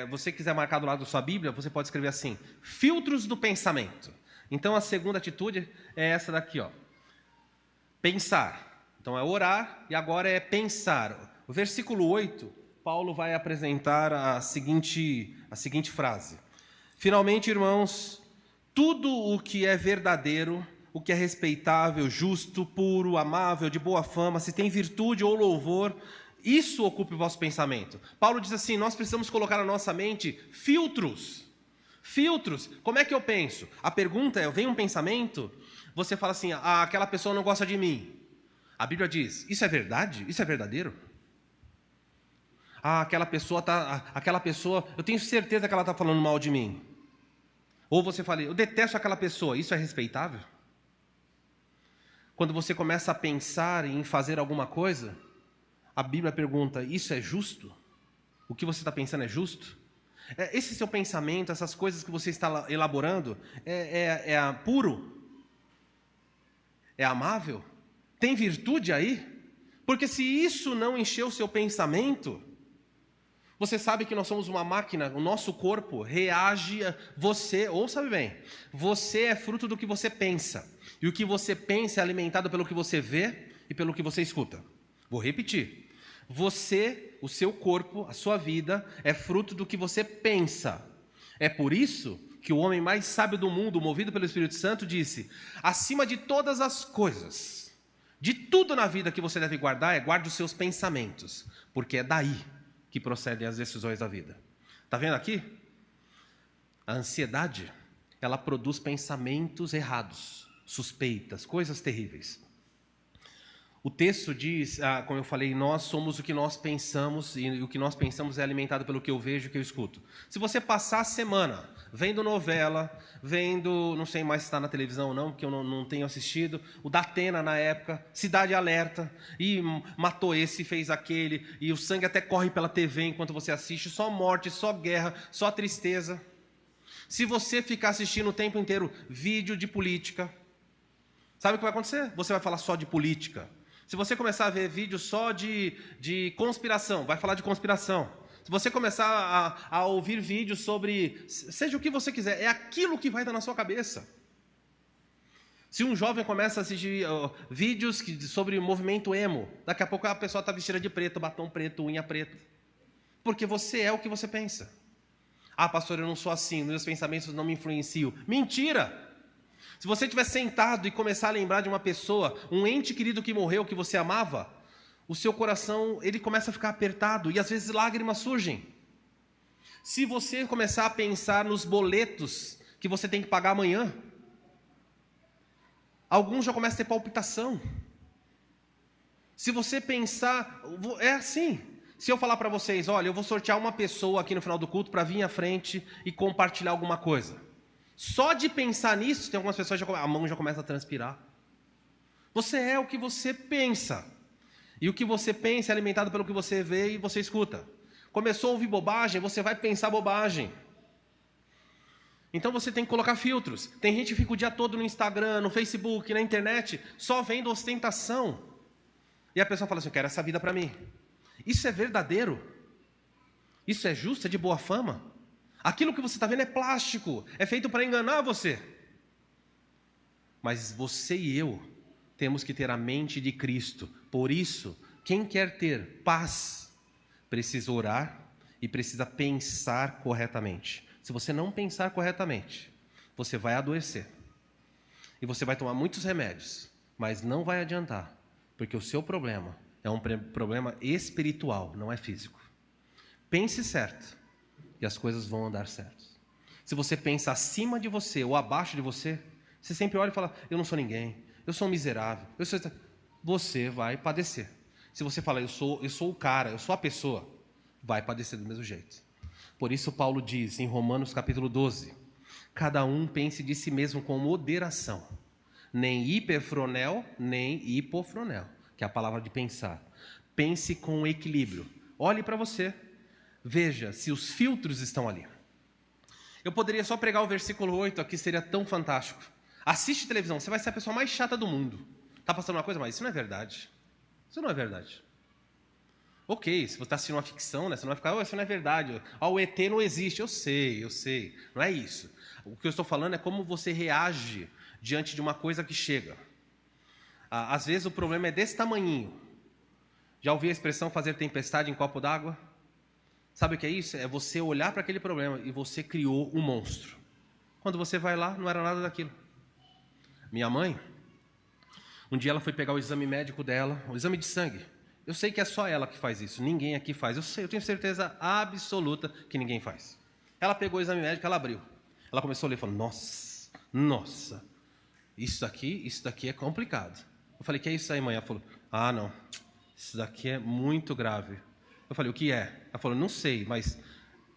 você quiser marcar do lado da sua Bíblia, você pode escrever assim, filtros do pensamento. Então a segunda atitude é essa daqui, ó. Pensar. Então é orar e agora é pensar. O versículo 8, Paulo vai apresentar a seguinte frase. Finalmente, irmãos, tudo o que é verdadeiro, o que é respeitável, justo, puro, amável, de boa fama, se tem virtude ou louvor, isso ocupe o vosso pensamento. Paulo diz assim, nós precisamos colocar na nossa mente filtros. Filtros. Como é que eu penso? A pergunta é, vem um pensamento, você fala assim, aquela pessoa não gosta de mim. A Bíblia diz, isso é verdade? Isso é verdadeiro? Aquela pessoa, eu tenho certeza que ela está falando mal de mim. Ou você fala, eu detesto aquela pessoa, isso é respeitável? Quando você começa a pensar em fazer alguma coisa, a Bíblia pergunta, isso é justo? O que você está pensando é justo? Esse seu pensamento, essas coisas que você está elaborando, é puro? É amável? Tem virtude aí? Porque se isso não encher o seu pensamento, você sabe que nós somos uma máquina, o nosso corpo reage a você, ouça bem, você é fruto do que você pensa. E o que você pensa é alimentado pelo que você vê e pelo que você escuta. Vou repetir. Você, o seu corpo, a sua vida, é fruto do que você pensa. É por isso que o homem mais sábio do mundo, movido pelo Espírito Santo, disse, acima de todas as coisas, de tudo na vida que você deve guardar, guarde os seus pensamentos, porque é daí que procedem as decisões da vida. Está vendo aqui? A ansiedade, ela produz pensamentos errados, suspeitas, coisas terríveis. O texto diz, como eu falei, nós somos o que nós pensamos, e o que nós pensamos é alimentado pelo que eu vejo e que eu escuto. Se você passar a semana vendo novela, não sei mais se está na televisão ou não, porque eu não tenho assistido, o Datena na época, Cidade Alerta, e matou esse, fez aquele, e o sangue até corre pela TV enquanto você assiste, só morte, só guerra, só tristeza. Se você ficar assistindo o tempo inteiro vídeo de política, sabe o que vai acontecer? Você vai falar só de política. Se você começar a ver vídeo só de conspiração, vai falar de conspiração. Se você começar a ouvir vídeos sobre, seja o que você quiser, é aquilo que vai estar na sua cabeça. Se um jovem começa a assistir vídeos sobre movimento emo, daqui a pouco a pessoa está vestida de preto, batom preto, unha preta. Porque você é o que você pensa. Ah, pastor, eu não sou assim, meus pensamentos não me influenciam. Mentira! Se você estiver sentado e começar a lembrar de uma pessoa, um ente querido que morreu, que você amava, o seu coração, ele começa a ficar apertado e às vezes lágrimas surgem. Se você começar a pensar nos boletos que você tem que pagar amanhã, alguns já começam a ter palpitação. Se você pensar, é assim. Se eu falar para vocês, olha, eu vou sortear uma pessoa aqui no final do culto para vir à frente e compartilhar alguma coisa. Só de pensar nisso, tem algumas pessoas, a mão já começa a transpirar. Você é o que você pensa. E o que você pensa é alimentado pelo que você vê e você escuta. Começou a ouvir bobagem, você vai pensar bobagem. Então você tem que colocar filtros. Tem gente que fica o dia todo no Instagram, no Facebook, na internet, só vendo ostentação. E a pessoa fala assim, eu quero essa vida para mim. Isso é verdadeiro? Isso é justo? É de boa fama? Aquilo que você está vendo é plástico, é feito para enganar você. Mas você e eu temos que ter a mente de Cristo. Por isso, quem quer ter paz, precisa orar e precisa pensar corretamente. Se você não pensar corretamente, você vai adoecer. E você vai tomar muitos remédios, mas não vai adiantar, porque o seu problema é um problema espiritual, não é físico. Pense certo e as coisas vão andar certo. Se você pensa acima de você ou abaixo de você, você sempre olha e fala, eu não sou ninguém, eu sou um miserável, você vai padecer. Se você fala, eu sou o cara, eu sou a pessoa, vai padecer do mesmo jeito. Por isso Paulo diz em Romanos capítulo 12, cada um pense de si mesmo com moderação, nem hiperfronel, nem hipofronel, que é a palavra de pensar. Pense com equilíbrio. Olhe para você, veja se os filtros estão ali. Eu poderia só pregar o versículo 8 aqui, seria tão fantástico. Assiste televisão, você vai ser a pessoa mais chata do mundo. Está passando uma coisa, mas isso não é verdade. Isso não é verdade. Ok, se você está assistindo uma ficção, né, você não vai ficar, isso não é verdade. O ET não existe, eu sei. Não é isso. O que eu estou falando é como você reage diante de uma coisa que chega. Às vezes o problema é desse tamanhinho. Já ouviu a expressão fazer tempestade em copo d'água? Sabe o que é isso? É você olhar para aquele problema e você criou um monstro. Quando você vai lá, não era nada daquilo. Minha mãe, um dia ela foi pegar o exame médico dela, o exame de sangue. Eu sei que é só ela que faz isso, ninguém aqui faz. Eu tenho certeza absoluta que ninguém faz. Ela pegou o exame médico, ela abriu. Ela começou a ler e falou, nossa, isso daqui é complicado. Eu falei, que é isso aí, mãe? Ela falou, não, isso daqui é muito grave. Eu falei, o que é? Ela falou, não sei, mas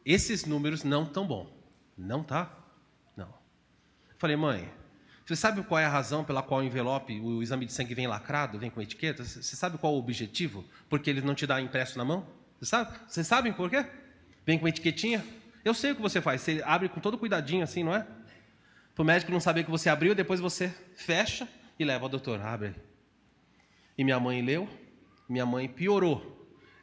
esses números não estão bons. Não tá? Não. Eu falei, mãe, você sabe qual é a razão pela qual o envelope, o exame de sangue vem lacrado, vem com etiqueta? Você sabe qual é o objetivo? Porque eles não te dão impresso na mão? Você sabe? Vocês sabem por quê? Vem com etiquetinha? Eu sei o que você faz, você abre com todo cuidadinho assim, não é? Para o médico não saber que você abriu, depois você fecha e leva ao doutor, abre aí. E minha mãe leu, minha mãe piorou.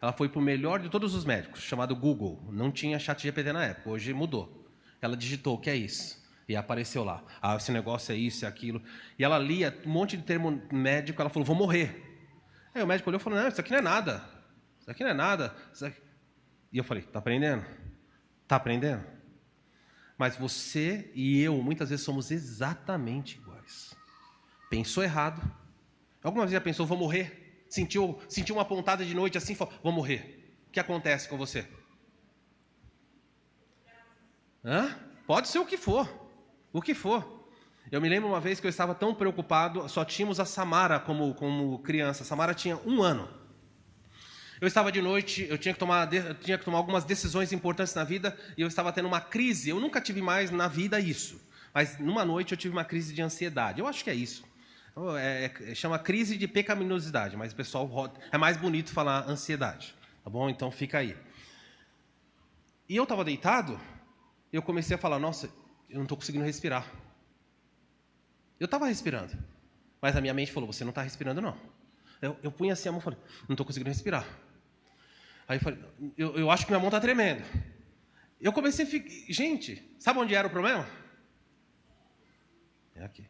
Ela foi para o melhor de todos os médicos, chamado Google. Não tinha ChatGPT na época, hoje mudou. Ela digitou, o que é isso? E apareceu lá, esse negócio é isso, é aquilo. E ela lia um monte de termo médico, ela falou, vou morrer. Aí o médico olhou e falou, não, isso aqui não é nada. Isso aqui não é nada. E eu falei, tá aprendendo? Tá aprendendo? Mas você e eu, muitas vezes, somos exatamente iguais. Pensou errado. Alguma vez já pensou, vou morrer? Sentiu uma pontada de noite assim, falou, vou morrer. O que acontece com você? Pode ser o que for. O que for. Eu me lembro uma vez que eu estava tão preocupado, só tínhamos a Samara como criança. A Samara tinha 1 ano. Eu estava de noite, eu tinha que tomar algumas decisões importantes na vida e eu estava tendo uma crise. Eu nunca tive mais na vida isso, mas numa noite eu tive uma crise de ansiedade. Eu acho que é isso. Chama crise de pecaminosidade, mas o pessoal é mais bonito falar ansiedade. Tá bom? Então fica aí. E eu estava deitado, eu comecei a falar, nossa, eu não estou conseguindo respirar. Eu estava respirando, mas a minha mente falou, você não está respirando não. Eu punha assim a mão e falei, não estou conseguindo respirar. Aí eu falei, eu acho que minha mão está tremendo. Eu comecei a ficar... Gente, sabe onde era o problema? É aqui.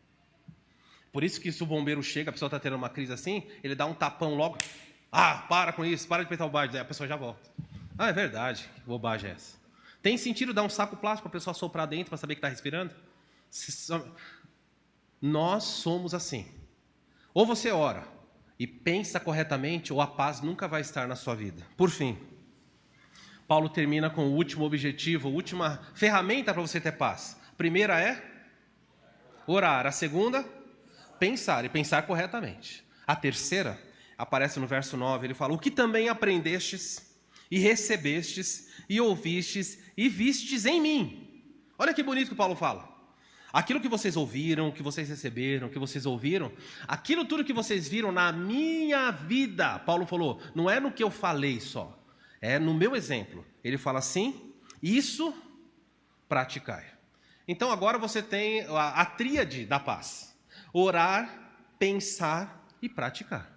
Por isso que se o bombeiro chega, a pessoa está tendo uma crise assim, ele dá um tapão logo. Para com isso, para de pensar bobagem. Aí a pessoa já volta. É verdade, que bobagem é essa? Tem sentido dar um saco plástico para a pessoa soprar dentro para saber que está respirando? Nós somos assim. Ou você ora e pensa corretamente, ou a paz nunca vai estar na sua vida. Por fim, Paulo termina com o último objetivo, a última ferramenta para você ter paz. A primeira é orar. A segunda, pensar, e pensar corretamente. A terceira, aparece no verso 9, ele fala, o que também aprendestes, e recebestes, e ouvistes, e vistes em mim. Olha que bonito que Paulo fala. Aquilo que vocês ouviram, que vocês receberam, que vocês ouviram, aquilo tudo que vocês viram na minha vida, Paulo falou, não é no que eu falei só, é no meu exemplo. Ele fala assim, isso praticai. Então agora você tem a tríade da paz. Orar, pensar e praticar.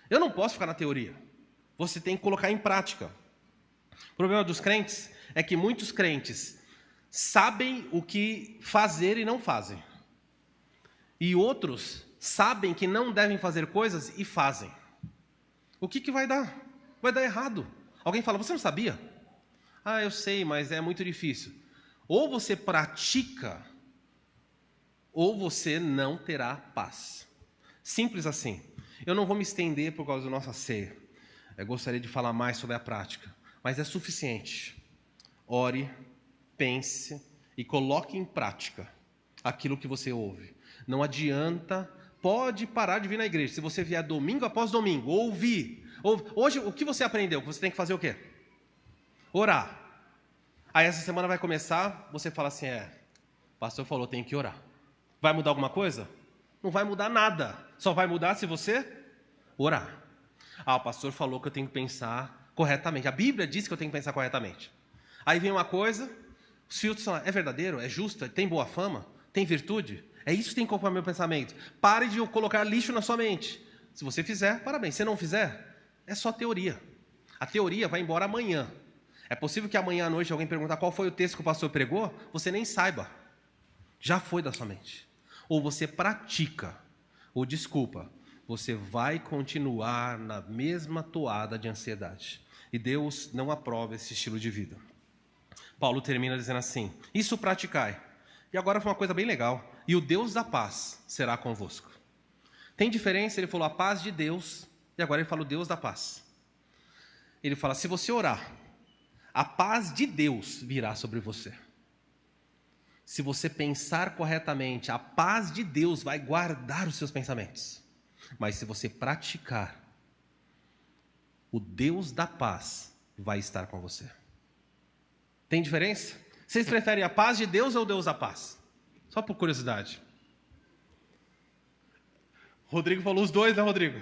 Eu não posso ficar na teoria. Você tem que colocar em prática. O problema dos crentes é que muitos crentes sabem o que fazer e não fazem. E outros sabem que não devem fazer coisas e fazem. O que vai dar? Vai dar errado. Alguém fala, você não sabia? Eu sei, mas é muito difícil. Ou você pratica, ou você não terá paz. Simples assim. Eu não vou me estender por causa da nossa ceia. Eu gostaria de falar mais sobre a prática. Mas é suficiente. Ore, pense e coloque em prática aquilo que você ouve. Não adianta, pode parar de vir na igreja. Se você vier domingo após domingo, ouvir. Hoje, o que você aprendeu? Você tem que fazer o quê? Orar. Aí essa semana vai começar, você fala assim, o pastor falou, tem que orar. Vai mudar alguma coisa? Não vai mudar nada. Só vai mudar se você orar. O pastor falou que eu tenho que pensar corretamente. A Bíblia diz que eu tenho que pensar corretamente. Aí vem uma coisa, os filtros são, é verdadeiro, é justo, tem boa fama, tem virtude? É isso que tem que ocupar meu pensamento. Pare de colocar lixo na sua mente. Se você fizer, parabéns. Se não fizer, é só teoria. A teoria vai embora amanhã. É possível que amanhã à noite alguém perguntar qual foi o texto que o pastor pregou, você nem saiba. Já foi da sua mente. Ou você pratica, ou desculpa, você vai continuar na mesma toada de ansiedade. E Deus não aprova esse estilo de vida. Paulo termina dizendo assim, isso praticai. E agora foi uma coisa bem legal. E o Deus da paz será convosco. Tem diferença? Ele falou a paz de Deus, e agora ele fala o Deus da paz. Ele fala, se você orar, a paz de Deus virá sobre você. Se você pensar corretamente, a paz de Deus vai guardar os seus pensamentos. Mas se você praticar, o Deus da paz vai estar com você. Tem diferença? Vocês preferem a paz de Deus ou o Deus da paz? Só por curiosidade. Rodrigo falou os dois, né, Rodrigo?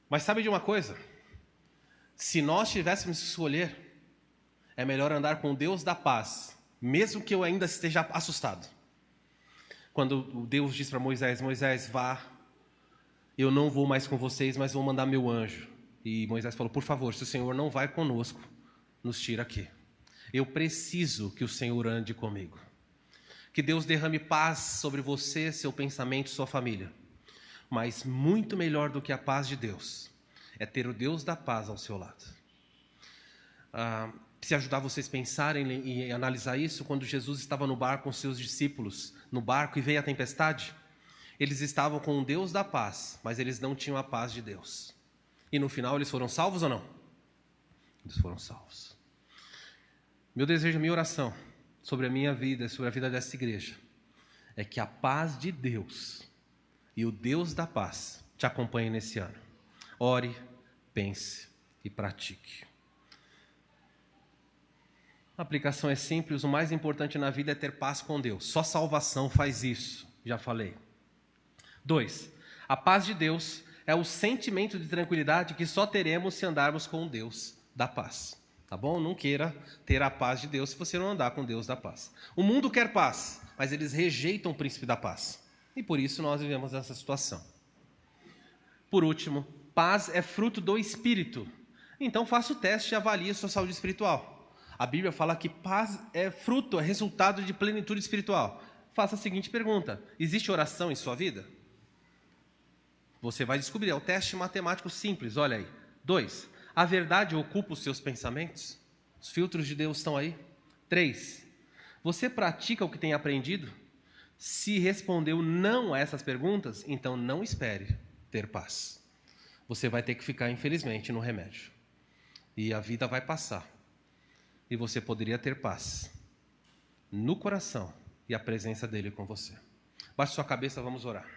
Mas sabe de uma coisa? Se nós tivéssemos que escolher, é melhor andar com o Deus da paz, mesmo que eu ainda esteja assustado. Quando Deus diz para Moisés, Moisés, vá, eu não vou mais com vocês, mas vou mandar meu anjo. E Moisés falou, por favor, se o Senhor não vai conosco, nos tira aqui. Eu preciso que o Senhor ande comigo. Que Deus derrame paz sobre você, seu pensamento, sua família. Mas muito melhor do que a paz de Deus é ter o Deus da paz ao seu lado. Se ajudar vocês a pensarem e analisar isso, quando Jesus estava no barco com seus discípulos, no barco e veio a tempestade, eles estavam com o Deus da paz, mas eles não tinham a paz de Deus. E no final eles foram salvos ou não? Eles foram salvos. Meu desejo, minha oração sobre a minha vida, sobre a vida dessa igreja, é que a paz de Deus e o Deus da paz te acompanhem nesse ano. Ore, pense e pratique. A aplicação é simples, o mais importante na vida é ter paz com Deus. Só salvação faz isso, já falei. 2. A paz de Deus é o sentimento de tranquilidade que só teremos se andarmos com o Deus da paz. Tá bom? Não queira ter a paz de Deus se você não andar com Deus da paz. O mundo quer paz, mas eles rejeitam o príncipe da paz. E por isso nós vivemos essa situação. Por último, paz é fruto do Espírito. Então faça o teste e avalie a sua saúde espiritual. A Bíblia fala que paz é fruto, é resultado de plenitude espiritual. Faça a seguinte pergunta: existe oração em sua vida? Você vai descobrir, é o teste matemático simples, olha aí. 2, a verdade ocupa os seus pensamentos? Os filtros de Deus estão aí? 3, você pratica o que tem aprendido? Se respondeu não a essas perguntas, então não espere ter paz. Você vai ter que ficar, infelizmente, no remédio. E a vida vai passar. E você poderia ter paz no coração e a presença dele com você. Baixe sua cabeça, vamos orar.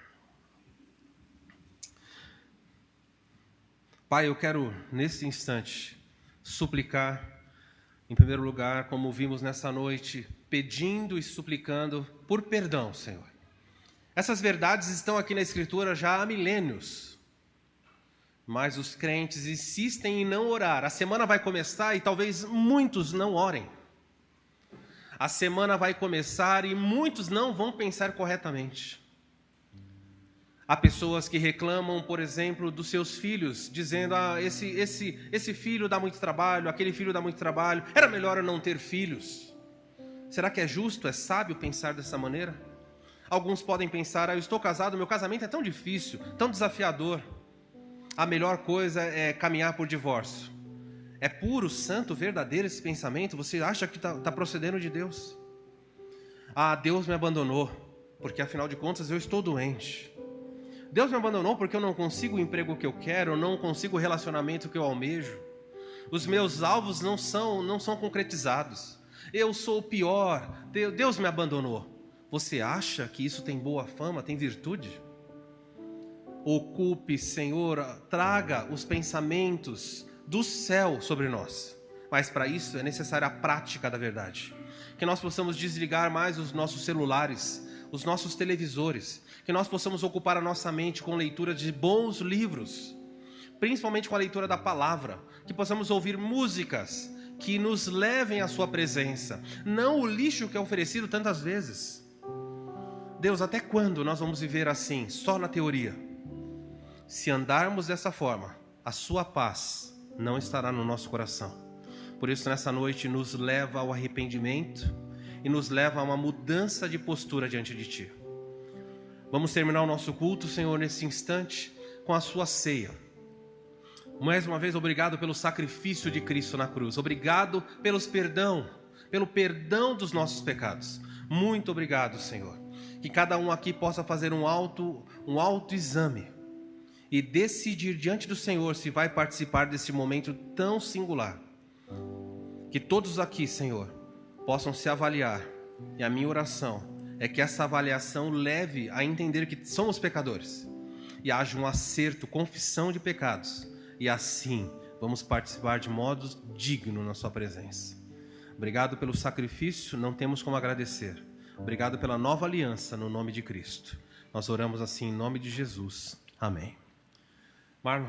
Pai, eu quero, nesse instante, suplicar, em primeiro lugar, como vimos nessa noite, pedindo e suplicando por perdão, Senhor. Essas verdades estão aqui na Escritura já há milênios, mas os crentes insistem em não orar. A semana vai começar e talvez muitos não orem. A semana vai começar e muitos não vão pensar corretamente. Há pessoas que reclamam, por exemplo, dos seus filhos, dizendo: esse filho dá muito trabalho, aquele filho dá muito trabalho, era melhor eu não ter filhos. Será que é justo, é sábio pensar dessa maneira? Alguns podem pensar: eu estou casado, meu casamento é tão difícil, tão desafiador, a melhor coisa é caminhar por divórcio. É puro, santo, verdadeiro esse pensamento? Você acha que está procedendo de Deus? Deus me abandonou, porque afinal de contas eu estou doente. Deus me abandonou porque eu não consigo o emprego que eu quero, eu não consigo o relacionamento que eu almejo. Os meus alvos não são concretizados. Eu sou o pior, Deus me abandonou. Você acha que isso tem boa fama, tem virtude? Ocupe, Senhor, traga os pensamentos do céu sobre nós. Mas para isso é necessária a prática da verdade. Que nós possamos desligar mais os nossos celulares, os nossos televisores, que nós possamos ocupar a nossa mente com leitura de bons livros, principalmente com a leitura da palavra, que possamos ouvir músicas que nos levem à sua presença, não o lixo que é oferecido tantas vezes. Deus, até quando nós vamos viver assim, só na teoria? Se andarmos dessa forma, a sua paz não estará no nosso coração. Por isso, nessa noite, nos leva ao arrependimento e nos leva a uma mudança de postura diante de Ti. Vamos terminar o nosso culto, Senhor, nesse instante, com a sua ceia. Mais uma vez, obrigado pelo sacrifício de Cristo na cruz. Obrigado pelo perdão dos nossos pecados. Muito obrigado, Senhor. Que cada um aqui possa fazer um autoexame e decidir diante do Senhor se vai participar desse momento tão singular. Que todos aqui, Senhor, possam se avaliar. E a minha oração é que essa avaliação leve a entender que somos pecadores e haja um acerto, confissão de pecados, e assim vamos participar de modo digno na sua presença. Obrigado pelo sacrifício, não temos como agradecer. Obrigado pela nova aliança no nome de Cristo. Nós oramos assim em nome de Jesus. Amém. Marlon.